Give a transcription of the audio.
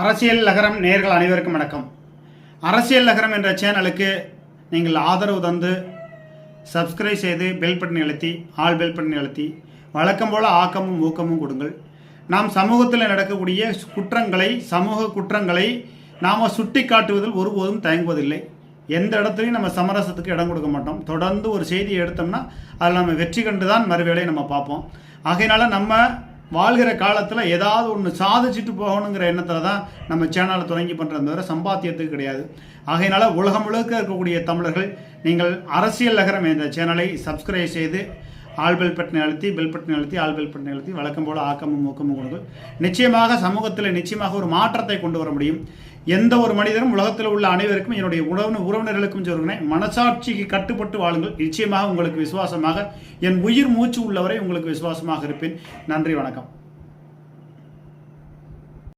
அரசியல் நகரம் நேயர்கள் அனைவருக்கும் வணக்கம். அரசியல் நகரம் என்ற சேனலுக்கு நீங்கள் ஆதரவு தந்து சப்ஸ்கிரைப் செய்து பெல் பட்டனை அழுத்தி ஆல் பெல் பட்டனை அழுத்தி வழக்கம் போல ஆக்கமும் ஊக்கமும் கொடுங்கள். நாம் சமூகத்தில் நடக்கக்கூடிய சமூக குற்றங்களை நாம் சுட்டி காட்டுவதில் ஒருபோதும் தயங்குவதில்லை. எந்த இடத்துலையும் நம்ம சமரசத்துக்கு இடம் கொடுக்க மாட்டோம். தொடர்ந்து ஒரு செய்தியை எடுத்தோம்னா அதில் நம்ம வெற்றி கண்டு தான் மறுவேளையை நம்ம பார்ப்போம். ஆகையினால நம்ம வாழ்கிற காலத்தில் ஏதாவது ஒன்று சாதிச்சுட்டு போகணுங்கிற எண்ணத்தில் தான் நம்ம சேனலை தொடங்கி பண்ணுறது தவிர சம்பாத்தியத்துக்கு கிடையாது. ஆகையினால உலகம் முழுக்க இருக்கக்கூடிய தமிழர்கள் நீங்கள் அரசியல் நகரம் என்ற சேனலை சப்ஸ்கிரைப் செய்து ஆல் பெல் பட்டனை அழுத்தி ஆல் பெல் பட்டனை அழுத்தி வழக்கம் போல் ஆக்கமும் ஊக்கமும் கொடுங்கள். நிச்சயமாக சமூகத்தில் நிச்சயமாக ஒரு மாற்றத்தை கொண்டு வர முடியும். எந்த ஒரு மனிதரும் உலகத்தில் உள்ள அனைவருக்கும் என்னுடைய உறவினர்களுக்கும் சொல்கிறேன், மனசாட்சிக்கு கட்டுப்பட்டு வாழுங்கள். நிச்சயமாக உங்களுக்கு விசுவாசமாக என் உயிர் மூச்சு உள்ளவரை உங்களுக்கு விசுவாசமாக இருப்பேன். நன்றி, வணக்கம்.